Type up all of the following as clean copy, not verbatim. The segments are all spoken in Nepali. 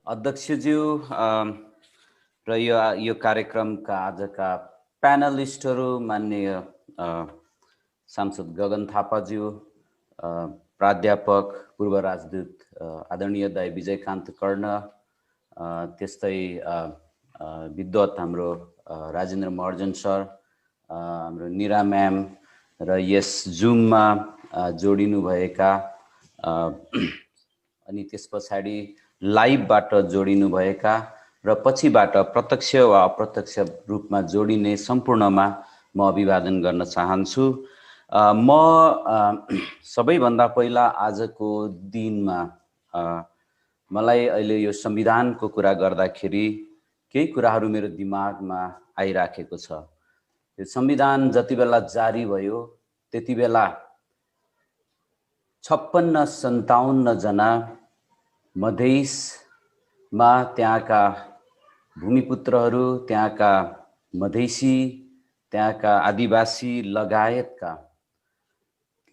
अध्यक्षज्यू र यो कार्यक्रमका आजका प्यानलिस्टहरू माननीय सांसद गगन थापाज्यू, प्राध्यापक पूर्व राजदूत आदरणीय दाइ विजयकान्त कर्ण, त्यस्तै विद्वत हाम्रो राजेन्द्र महर्जन सर, हाम्रो निरा म्याम र यस जुममा जोडिनुभएका अनि त्यस पछाडि लाइभबाट जोडिनुभएका र पछिबाट प्रत्यक्ष वा अप्रत्यक्ष रूपमा जोडिने सम्पूर्णमा म अभिवादन गर्न चाहन्छु। म सबैभन्दा पहिला आजको दिनमा मलाई अहिले यो संविधानको कुरा गर्दाखेरि केही कुराहरू मेरो दिमागमा आइराखेको छ। यो संविधान जति बेला जारी भयो त्यति बेला 56-57 जना मधेसमा त्यहाँका भूमिपुत्रहरू, त्यहाँका मधेसी, त्यहाँका आदिवासी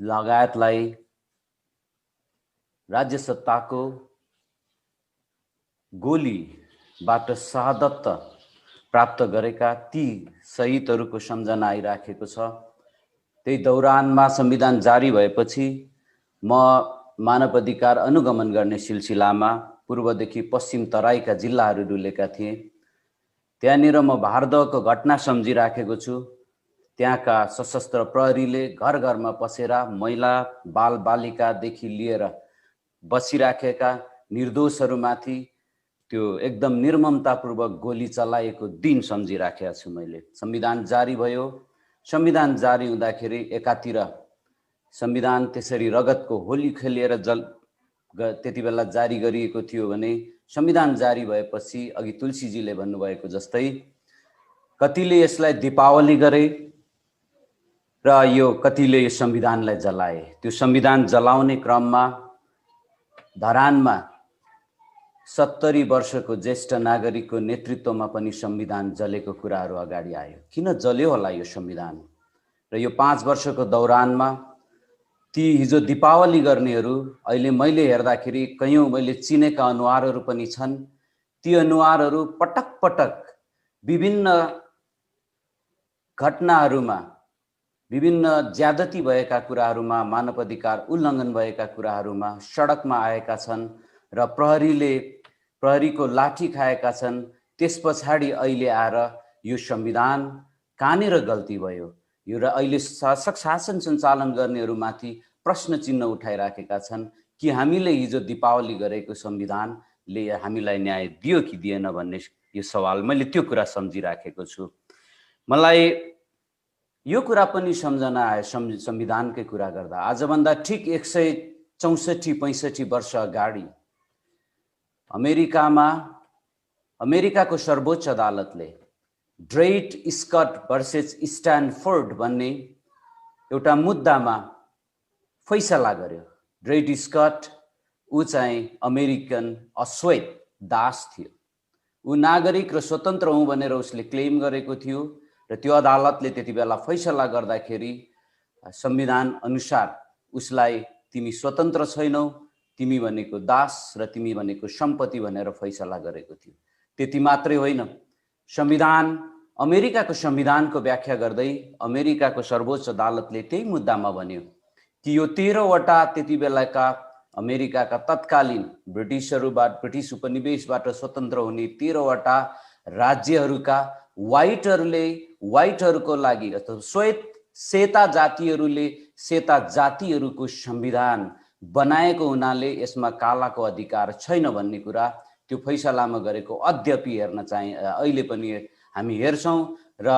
लगायतलाई राज्य सत्ताको गोलीबाट शहादत प्राप्त गरेका ती शहीदहरूको सम्झना आइराखेको छ। त्यही दौरानमा संविधान जारी भएपछि म मानव अधिकार अनुगमन गर्ने सिलसिलामा पूर्वदेखि पश्चिम तराईका जिल्लाहरू डुलेका थिएँ। त्यहाँनिर म भारतको घटना सम्झिराखेको छु। त्यहाँका सशस्त्र प्रहरीले घर घरमा पसेर महिला बालबालिकादेखि लिएर बसिराखेका निर्दोषहरूमाथि त्यो एकदम निर्ममतापूर्वक गोली चलाएको दिन सम्झिराखेको छु मैले। संविधान जारी भयो। संविधान जारी हुँदाखेरि एकातिर संविधान त्यसरी रगतको होली खेलिएर त्यति बेला जारी गरिएको थियो भने संविधान जारी भएपछि अघि तुलसीजीले भन्नुभएको जस्तै कतिले यसलाई दीपावली गरे र यो कतिले यो संविधानलाई जलाए। त्यो संविधान जलाउने क्रममा धरानमा 70 वर्षको ज्येष्ठ नागरिकको नेतृत्वमा पनि संविधान जलेको कुराहरू अगाडि आयो। किन जल्यो होला यो संविधान? र यो 5 वर्षको दौरानमा ती हिजो दीपावली गर्नेहरू अहिले मैले हेर्दाखेरि कयौं मैले चिनेका अनुहारहरू पनि छन्। ती अनुहारहरू पटक पटक विभिन्न घटनाहरूमा, विभिन्न ज्यादती भएका कुराहरूमा, मानव अधिकार उल्लङ्घन भएका कुराहरूमा सडकमा आएका छन् र प्रहरीको लाठी खाएका छन्। त्यस पछाडि अहिले आएर यो संविधान कहाँनिर गल्ती भयो यो र अहिले शासन सञ्चालन गर्नेहरूमाथि प्रश्न चिन्ह उठाइराखेका छन् कि हामीले हिजो दीपावली गरेको संविधानले हामीलाई न्याय दियो कि दिएन भन्ने यो सवाल मैले त्यो कुरा सम्झिराखेको छु। मलाई यो कुरा पनि सम्झना आयो संविधानकै कुरा गर्दा। आजभन्दा ठिक 164-65 वर्ष अगाडि अमेरिकाको सर्वोच्च अदालतले ड्रेट स्कट भर्सेस स्ट्यानफोर्ड भन्ने एउटा मुद्दामा फैसला गर्यो। ड्रेट स्कट ऊ चाहिँ अमेरिकन अश्वेत दास थियो। ऊ नागरिक र स्वतन्त्र हुँ भनेर उसले क्लेम गरेको थियो र त्यो अदालतले त्यति बेला फैसला गर्दाखेरि संविधान अनुसार उसलाई तिमी स्वतन्त्र छैनौ, तिमी भनेको दास र तिमी भनेको सम्पत्ति भनेर फैसला गरेको थियो। त्यति मात्रै होइन, अमेरिकाको संविधानको व्याख्या गर्दै अमेरिकाको सर्वोच्च अदालतले त्यही मुद्दामा भन्यो कि यो 13 वटा त्यति बेलाका अमेरिकाका तत्कालीन ब्रिटिश उपनिवेशबाट स्वतन्त्र हुने 13 वटा राज्यहरूका व्हाइटहरूको लागि अथवा सेता जातिहरूको संविधान बनाएको हुनाले यसमा कालाको अधिकार छैन भन्ने कुरा त्यो फैसलामा गरेको अद्यपि हेर्न चाहिँ अहिले पनि हामी हेर्छौं र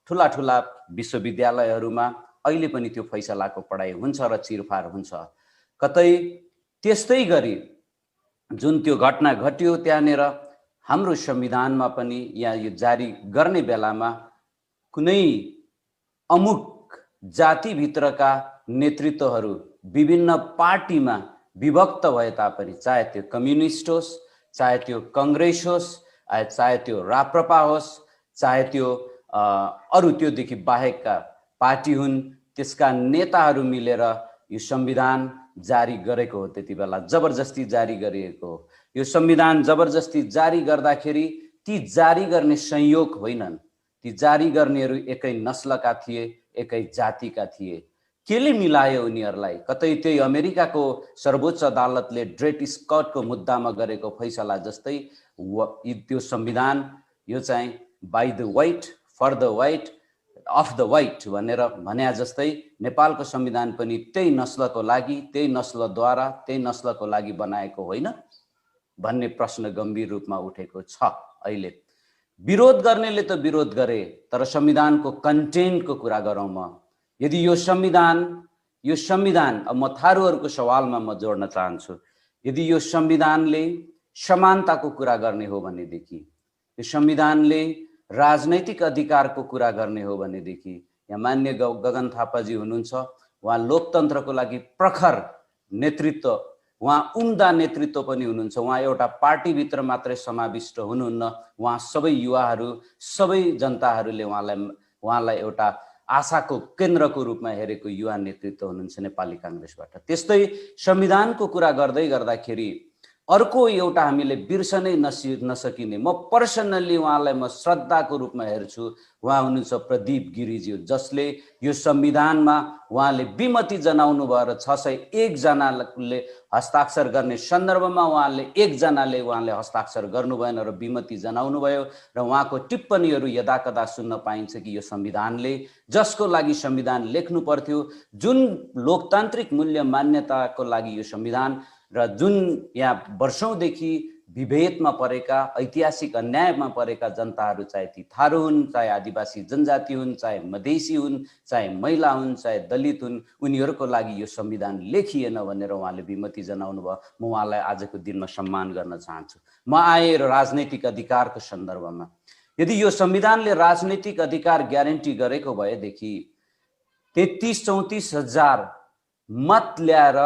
ठुला विश्वविद्यालयहरूमा अहिले पनि त्यो फैसलाको पढाइ हुन्छ र चिरफार हुन्छ। कतै त्यस्तै गरी जुन त्यो घटना घट्यो त्यहाँनिर हाम्रो संविधानमा पनि यहाँ यो जारी गर्ने बेलामा कुनै अमुक जातिभित्रका नेतृत्वहरू विभिन्न पार्टीमा विभक्त भए तापनि, चाहे त्यो कम्युनिस्ट होस्, चाहे त्यो कांग्रेस होस्, चाहे त्यो राप्रपा होस्, चाहे त्यो अरु त्योदेखि बाहेकका पार्टी हुन्, त्यसका नेताहरू मिलेर यो संविधान जारी गरेको हो। त्यति बेला जबरजस्ती जारी गरिएको हो यो संविधान जबरजस्ती जारी गर्दाखेरि ती जारी गर्ने संयोग होइनन्, ती जारी गर्नेहरू एकै नस्लका थिए, एकै जातिका थिए। केले मिलायो उनीहरूलाई? कतै त्यही अमेरिकाको सर्वोच्च अदालतले ड्रेट स्कटको मुद्दामा गरेको फैसला जस्तै त्यो संविधान यो चाहिँ by the white for the white of the white भनेर भन्या जस्तै नेपालको संविधान पनि त्यही नस्लको लागि, त्यही नस्लद्वारा, त्यही नस्लको लागि बनाएको होइन भन्ने प्रश्न गम्भीर रूपमा उठेको छ। अहिले विरोध गर्नेले त विरोध गरे, तर संविधानको कन्टेन्टको कुरा गरौँ म। यदि यो संविधान अब म थारूहरूको सवालमा म जोड्न चाहन्छु, यदि यो संविधानले समानताको कुरा गर्ने हो भनेदेखि, यो संविधानले राजनैतिक अधिकारको कुरा गर्ने हो भनेदेखि, यहाँ मान्य गगन थापाजी हुनुहुन्छ, उहाँ लोकतन्त्रको लागि प्रखर नेतृत्व, उहाँ उम्दा नेतृत्व पनि हुनुहुन्छ। उहाँ एउटा पार्टीभित्र मात्रै समाविष्ट हुनुहुन्न, उहाँ सबै युवाहरू, सबै जनताहरूले उहाँलाई एउटा आशाको केन्द्रको रूपमा हेरेको युवा नेतृत्व हुनुहुन्छ नेपाली काङ्ग्रेसबाट। त्यस्तै संविधानको कुरा गर्दै गर्दाखेरि अर्को एउटा हामीले बिर्सनै नसकिने, म पर्सनल्ली उहाँलाई म श्रद्धाको रूपमा हेर्छु, उहाँ हुनुहुन्छ प्रदीप गिरिज्यू, जसले यो संविधानमा उहाँले विमति जनाउनु भएर 601 जनाले हस्ताक्षर गर्ने सन्दर्भमा उहाँले हस्ताक्षर गर्नु भएन र विमति जनाउनु भयो। र उहाँको टिप्पणीहरू यदाकदा सुन्न पाइन्छ कि यो संविधानले, जसको लागि संविधान लेख्नु पर्थ्यो, जुन लोकतान्त्रिक मूल्य मान्यताको लागि यो संविधान र जुन यहाँ वर्षौंदेखि विभेदमा परेका, ऐतिहासिक अन्यायमा परेका जनताहरू, चाहे ती थारू हुन्, चाहे आदिवासी जनजाति हुन्, चाहे मधेसी हुन्, चाहे महिला हुन्, चाहे दलित हुन्, उनीहरूको लागि यो संविधान लेखिएन भनेर उहाँले विमति जनाउनु भयो। म उहाँलाई आजको दिनमा सम्मान गर्न चाहन्छु। म आए राजनैतिक अधिकारको सन्दर्भमा, यदि यो संविधानले राजनैतिक अधिकार ग्यारेन्टी गरेको भएदेखि 33-34 हजार मत ल्याएर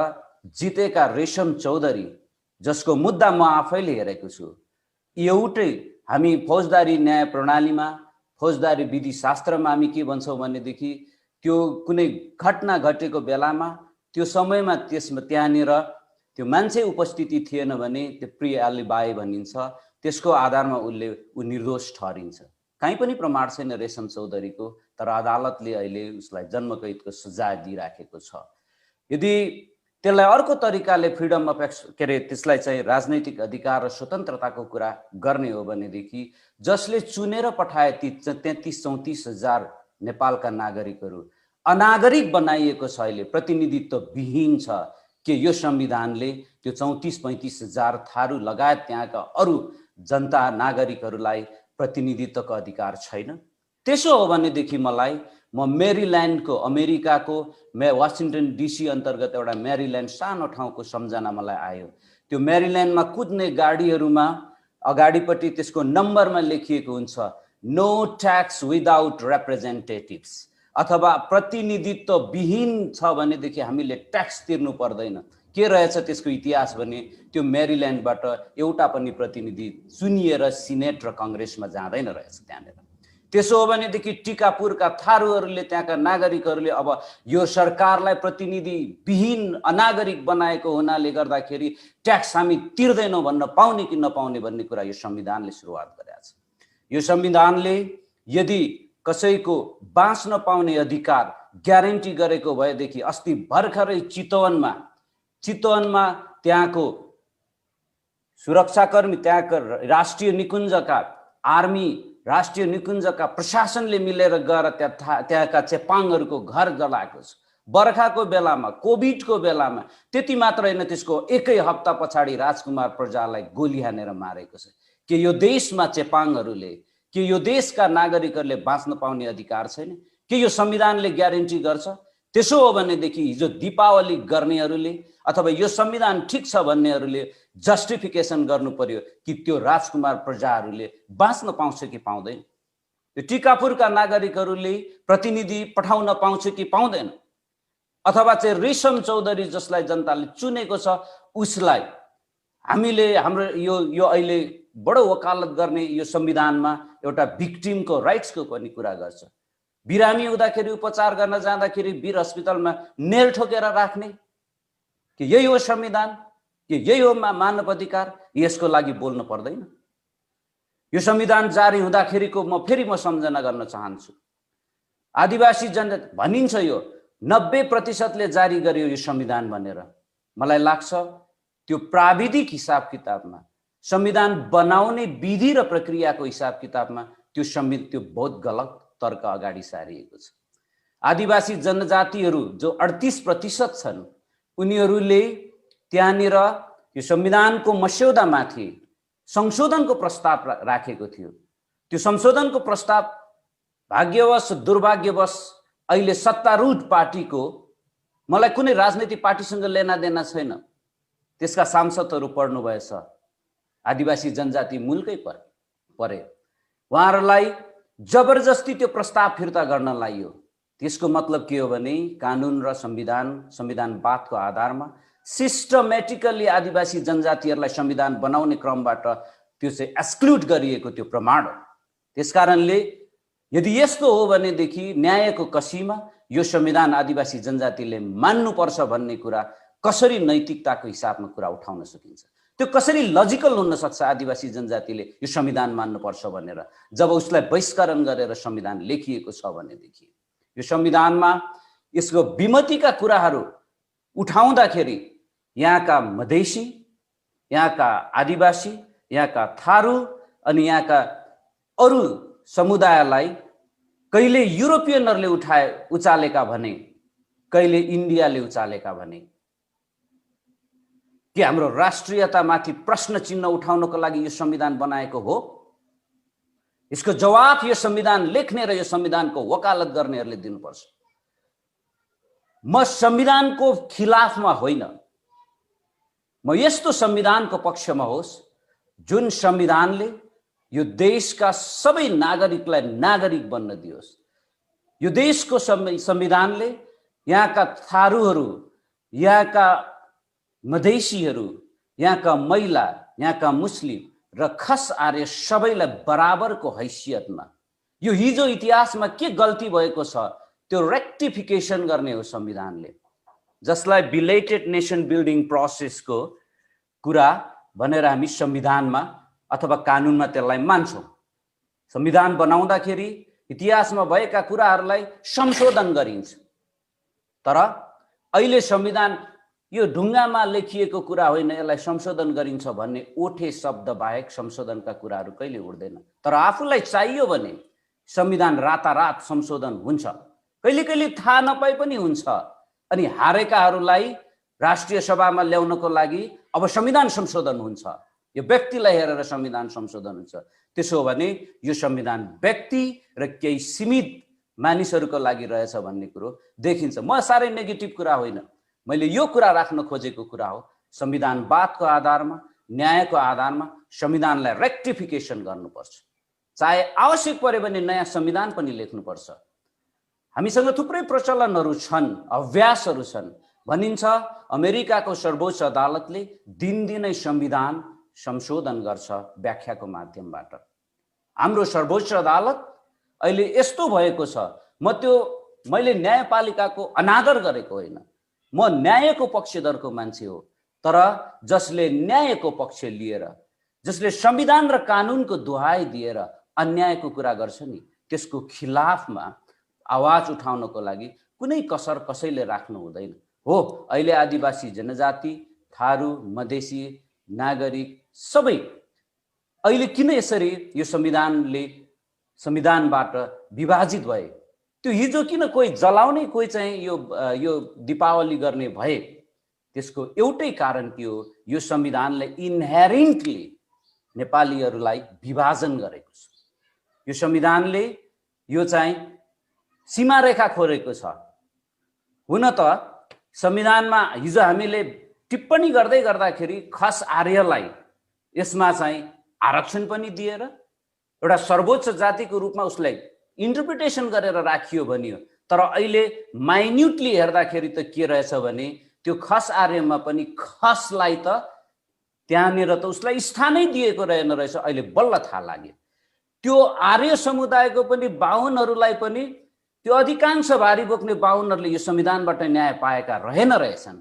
जितेका रेशम चौधरी, जसको मुद्दा म आफैले हेरेको छु, एउटै हामी फौजदारी न्याय प्रणालीमा, फौजदारी विधि शास्त्रमा हामी के भन्छौँ भनेदेखि, त्यो कुनै घटना घटेको बेलामा त्यो समयमा त्यहाँनिर त्यो मान्छे उपस्थिति थिएन भने त्यो प्री एलिबाई भनिन्छ, त्यसको आधारमा ऊ निर्दोष ठहरिन्छ। कहीँ पनि प्रमाण छैन रेशम चौधरीको, तर अदालतले अहिले उसलाई जन्मकैदको सजाय दिइराखेको छ। यदि त्यसलाई अर्को तरिकाले फ्रिडम अफ त्यसलाई चाहिँ राजनैतिक अधिकार र स्वतन्त्रताको कुरा गर्ने हो भनेदेखि, जसले चुनेर पठाए ती 33-34 हजार नेपालका नागरिकहरू अनागरिक बनाइएको छ, अहिले प्रतिनिधित्व विहीन छ। के यो संविधानले त्यो 34-35 हजार थारू लगायत त्यहाँका अरू जनता नागरिकहरूलाई प्रतिनिधित्वको अधिकार छैन? त्यसो हो भनेदेखि म मेरील्यान्डको, अमेरिकाको वाशिंगटन DC अन्तर्गत एउटा मेरील्यान्ड सानो ठाउँको सम्झना मलाई आयो। त्यो मेरील्यान्डमा कुद्ने गाडीहरूमा अगाडिपट्टि त्यसको नम्बरमा लेखिएको हुन्छ नो ट्याक्स विदाउट रिप्रेजेन्टेटिभ्स, अथवा प्रतिनिधित्व विहीन छ भनेदेखि हामीले ट्याक्स तिर्नु पर्दैन। के रहेछ त्यसको इतिहास भने, त्यो मेरील्यान्डबाट एउटा पनि प्रतिनिधि चुनिएर सिनेट र कङ्ग्रेसमा जाँदैन रहेछ त्यहाँनिर। त्यसो हो भनेदेखि टिकापुरका थारूहरूले, त्यहाँका नागरिकहरूले अब यो सरकारलाई प्रतिनिधि विहीन अनागरिक बनाएको हुनाले गर्दाखेरि ट्याक्स हामी तिर्दैनौँ भन्न पाउने कि नपाउने भन्ने कुरा यो संविधानले सुरुवात गरेको छ। यो संविधानले यदि कसैको बाँच्न पाउने अधिकार ग्यारेन्टी गरेको भएदेखि, अस्ति भर्खरै चितवनमा त्यहाँको सुरक्षाकर्मी, त्यहाँका राष्ट्रिय निकुञ्जका आर्मी, राष्ट्रिय निकुञ्जका प्रशासनले मिलेर गएर त्यहाँका चेपाङहरूको घर जलाएको छ। बर्खाको बेलामा, कोभिडको बेलामा। त्यति मात्र होइन, त्यसको एकै हप्ता पछाडि राजकुमार प्रजालाई गोली हानेर मारेको छ। के यो देशमा चेपाङहरूले, के यो देशका नागरिकहरूले बाँच्न पाउने अधिकार छैन? के यो संविधानले ग्यारेन्टी गर्छ? त्यसो हो भनेदेखि हिजो दीपावली गर्नेहरूले अथवा यो संविधान ठिक छ भन्नेहरूले जस्टिफिकेसन गर्नु पर्यो कि त्यो राजकुमार प्रजाहरूले बाँच्न पाउँछ कि पाउँदैन, त्यो टिकापुरका नागरिकहरूले प्रतिनिधि पठाउन पाउँछ कि पाउँदैन, अथवा चाहिँ रेशम चौधरी जसलाई जनताले चुनेको छ उसलाई हामीले हाम्रो यो अहिले बडो वकालत गर्ने यो संविधानमा एउटा भिक्टिमको राइट्सको पनि कुरा गर्छ। बिरामी हुँदाखेरि उपचार गर्न जाँदाखेरि वीर अस्पतालमा नेल ठोकेर राख्ने, कि यही हो संविधान? कि यही हो मानव अधिकार? यसको लागि बोल्न पर्दैन? यो संविधान जारी हुँदाखेरिको म सम्झना गर्न चाहन्छु। आदिवासी जनजाति भनिन्छ यो 90% जारी गरियो यो संविधान भनेर। मलाई लाग्छ त्यो प्राविधिक हिसाब किताबमा, संविधान बनाउने विधि र प्रक्रियाको हिसाब किताबमा त्यो बहुत गलत तर्क अगाडि सारिएको छ। आदिवासी जनजातिहरू जो 38% छन्, उनीहरूले त्यहाँनिर यो संविधानको मस्यौदामाथि संशोधनको प्रस्ताव राखेको थियो। त्यो संशोधनको प्रस्ताव भाग्यवश दुर्भाग्यवश अहिले सत्तारूढ पार्टीको, मलाई कुनै राजनीतिक पार्टीसँग लेना देना छैन, त्यसका सांसदहरू पढ्नुभएछ, आदिवासी जनजाति मूलकै परे, उहाँहरूलाई जबरजस्ती त्यो प्रस्ताव फिर्ता गर्न लागियो। त्यसको मतलब के हो भने कानुन र संविधानवादको आधारमा सिस्टमेटिकली आदिवासी जनजातिहरूलाई संविधान बनाउने क्रमबाट त्यो चाहिँ एक्सक्लुड गरिएको त्यो प्रमाण हो। त्यसकारणले यदि यस्तो हो भनेदेखि न्यायको कसीमा यो संविधान आदिवासी जनजातिले मान्नुपर्छ भन्ने कुरा कसरी नैतिकताको हिसाबमा कुरा उठाउन सकिन्छ? त्यो कसरी लजिकल हुन सक्छ आदिवासी जनजातिले यो संविधान मान्नुपर्छ भनेर, जब उसलाई बहिष्करण गरेर संविधान लेखिएको छ भनेदेखि? यो संविधानमा यसको विमतिका कुराहरू उठाउँदाखेरि यहाँका मधेसी, यहाँका आदिवासी, यहाँका थारू अनि यहाँका अरू समुदायलाई कहिले युरोपियनहरूले उचालेका भने, कहिले इन्डियाले उचालेका भने। के हाम्रो राष्ट्रियतामाथि प्रश्न चिन्ह उठाउनको लागि यो संविधान बनाएको हो? यसको जवाफ यो संविधान लेख्ने र यो संविधानको वकालत गर्नेहरूले दिनुपर्छ। म संविधानको खिलाफमा होइन, म यस्तो संविधानको पक्षमा होस् जुन संविधानले यो देशका सबै नागरिकलाई नागरिक बन्न दियोस्। यो देशको संविधानले यहाँका थारूहरू, यहाँका मधेसीहरू, यहाँका महिला, यहाँका मुस्लिम र खस आर्य सबैलाई बराबरको हैसियतमा, यो हिजो इतिहासमा के गल्ती भएको छ त्यो रेक्टिफिकेसन गर्ने हो संविधानले, जसलाई बिलेटेड नेसन बिल्डिङ प्रोसेसको कुरा भनेर हामी संविधानमा अथवा कानुनमा त्यसलाई मान्छौँ। संविधान बनाउँदाखेरि इतिहासमा भएका कुराहरूलाई संशोधन गरिन्छ, तर अहिले संविधान यो ढुङ्गामा लेखिएको कुरा होइन, यसलाई संशोधन गरिन्छ भन्ने ओठे शब्द बाहेक संशोधनका कुराहरू कहिले उड्दैन। तर आफूलाई चाहियो भने संविधान रातारात संशोधन हुन्छ, कहिले कहिले थाहा नपाई पनि हुन्छ। अनि हारेकाहरूलाई राष्ट्रिय सभामा ल्याउनको लागि अब संविधान संशोधन हुन्छ, यो व्यक्तिलाई हेरेर संविधान संशोधन हुन्छ। त्यसो हो भने यो संविधान व्यक्ति र केही सीमित मानिसहरूको लागि रहेछ भन्ने कुरो देखिन्छ। म साह्रै नेगेटिभ कुरा होइन, मैले यो कुरा राख्न खोजेको कुरा हो, संविधानवादको आधारमा, न्यायको आधारमा संविधानलाई रेक्टिफिकेसन गर्नुपर्छ। चाहे आवश्यक परे भने नयाँ संविधान पनि लेख्नुपर्छ। हामीसँग थुप्रै प्रचलनहरू छन्, अभ्यासहरू छन्। भनिन्छ अमेरिकाको सर्वोच्च अदालतले दिनदिनै संविधान संशोधन गर्छ व्याख्याको माध्यमबाट। हाम्रो सर्वोच्च अदालत अहिले यस्तो भएको छ, मैले न्यायपालिकाको अनादर गरेको होइन, म न्यायको पक्षधरको मान्छे हो, तर जसले न्यायको पक्ष लिएर, जसले संविधान र कानुनको दुहाई दिएर अन्यायको कुरा गर्छ नि, त्यसको खिलाफमा आवाज उठाउनको लागि कुनै कसर कसैले राख्नु हुँदैन। हो, अहिले आदिवासी जनजाति, थारू, मधेसी, नागरिक सबै अहिले किन यसरी यो संविधानबाट विभाजित भए? त्यो हिजो किन कोही जलाउने, कोही चाहिँ यो दीपावली गर्ने भए? त्यसको एउटै कारण के हो? यो संविधानले इन्हेरेन्टली नेपालीहरूलाई विभाजन गरेको छ। यो संविधानले यो चाहिँ सीमारेखा खोरेको छ। हुन त संविधानमा हिजो हामीले टिप्पणी गर्दै गर्दाखेरि खस आर्यलाई यसमा चाहिँ आरक्षण पनि दिएर एउटा सर्वोच्च जातिको रूपमा उसलाई इन्टरप्रिटेसन गरेर राखियो भनियो। तर अहिले माइन्युटली हेर्दाखेरि त के रहेछ भने त्यो खस आर्यमा पनि खसलाई त त्यहाँनिर त उसलाई स्थानै दिएको रहेन रहेछ। अहिले बल्ल थाहा लाग्यो त्यो आर्य समुदायको पनि बाहुनहरूलाई पनि त्यो अधिकांश भारी बोक्ने बाहुनहरूले यो संविधानबाट न्याय पाएका रहेन रहेछन्।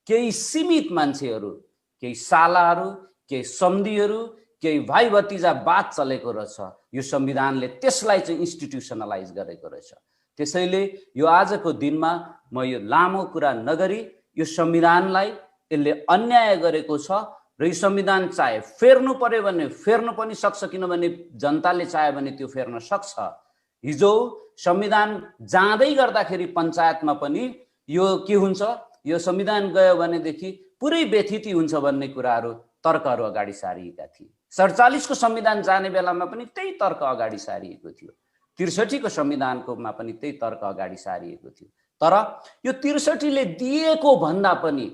केही सीमित मान्छेहरू, केही सालाहरू, केही सन्धिहरू, केही भाइ भतिजावाद चलेको रहेछ। यो संविधानले त्यसलाई चाहिँ इन्स्टिट्युसनलाइज गरेको रहेछ। त्यसैले यो आजको दिनमा म यो लामो कुरा नगरी यो संविधानलाई यसले अन्याय गरेको छ र यो संविधान चाहे फेर्नु पर्यो भने फेर्नु पनि सक्छ, किनभने जनताले चाह्यो भने त्यो फेर्न सक्छ। हिजो संविधान जाँदै गर्दाखेरि पञ्चायतमा पनि यो के हुन्छ, यो संविधान गयो भनेदेखि पुरै व्यथिति हुन्छ भन्ने कुराहरू तर्कहरू अगाडि सारिएका थिए। 47 को संविधान जाने बेलामा पनि त्यही तर्क अगाडि सारिएको थियो। 63 को संविधानकोमा पनि त्यही तर्क अगाडि सारिएको थियो। तर यो 63 ले दिएको भन्दा पनि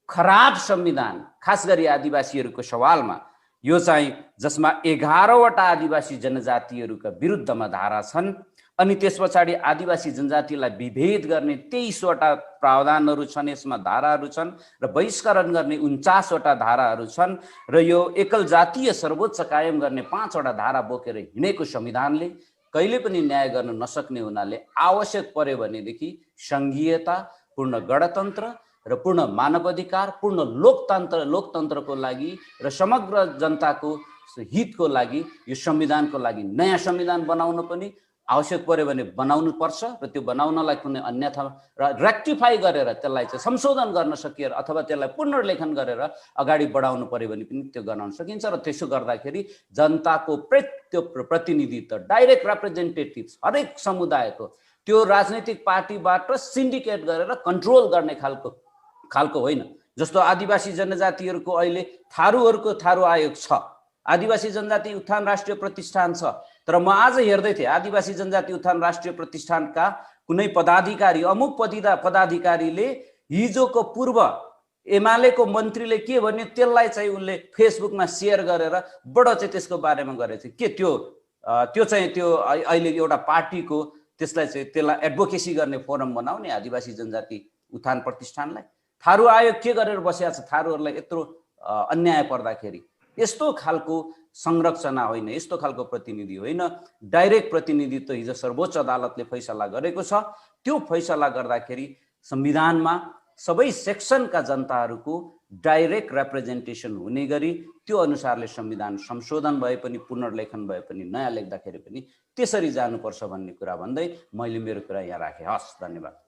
खराब संविधान, खास गरी आदिवासीहरूको सवालमा यो चाहिँ जसमा 11 वटा आदिवासी जनजातिहरूका विरुद्धमा धारा छन्, अनि त्यस पछाडि आदिवासी जनजातिलाई विभेद गर्ने 23 वटा प्रावधानहरू छन्, यसमा धाराहरू छन्, र बहिष्करण गर्ने 49 वटा धाराहरू छन्, र यो एकल जातीय सर्वोच्च कायम गर्ने 5 वटा धारा बोकेर हिँडेको संविधानले कहिले पनि न्याय गर्न नसक्ने हुनाले आवश्यक पर्यो भनेदेखि संघीयता, पूर्ण गणतन्त्र र पूर्ण मानवाधिकार, पूर्ण लोकतन्त्रको लागि र समग्र जनताको हितको लागि यो संविधानको लागि नयाँ संविधान बनाउन पनि आवश्यक पर्यो भने बनाउनु पर्छ, र त्यो बनाउनलाई कुनै अन्यथा रेक्टिफाई गरेर त्यसलाई चाहिँ संशोधन गर्न सकिएर अथवा त्यसलाई पुनर्लेखन गरेर अगाडि बढाउनु पर्यो भने पनि त्यो गर्न सकिन्छ। र त्यसो गर्दाखेरि जनताको त्यो प्रतिनिधित्व, डाइरेक्ट रिप्रेजेन्टेटिभ्स, हरेक समुदायको त्यो राजनैतिक पार्टीबाट सिन्डिकेट गरेर कन्ट्रोल गर्ने खालको होइन। जस्तो आदिवासी जनजातिहरूको अहिले थारूहरूको थारू आयोग छ, आदिवासी जनजाति उत्थान राष्ट्रिय प्रतिष्ठान छ, तर म आज हेर्दै थिएँ आदिवासी जनजाति उत्थान राष्ट्रिय प्रतिष्ठानका कुनै पदाधिकारी, अमुक पदाधिकारीले हिजोको पूर्व एमालेको मन्त्रीले के भन्यो त्यसलाई चाहिँ उनले फेसबुकमा सेयर गरेर बडो चाहिँ त्यसको बारेमा गरेको थियो। के त्यो चाहिँ त्यो अहिले एउटा पार्टीको त्यसलाई एडभोकेसी गर्ने फोरम बनाउने आदिवासी जनजाति उत्थान प्रतिष्ठानलाई थारू आयोग के गरेर बसेको छ? थारूहरूलाई यत्रो अन्याय पर्दाखेरि यस्तो खालको संरचना होइन, यस्तो खालको प्रतिनिधि होइन। डाइरेक्ट प्रतिनिधित्व हिजो सर्वोच्च अदालतले फैसला गरेको छ। त्यो फैसला गर्दाखेरि संविधानमा सबै सेक्सनका जनताहरूको डाइरेक्ट रिप्रेजेन्टेसन हुने गरी त्यो अनुसारले संविधान संशोधन भए पनि, पुनर्लेखन भए पनि, नयाँ लेख्दाखेरि पनि त्यसरी जानुपर्छ भन्ने कुरा भन्दै मैले मेरो कुरा यहाँ राखेँ। हस्, धन्यवाद।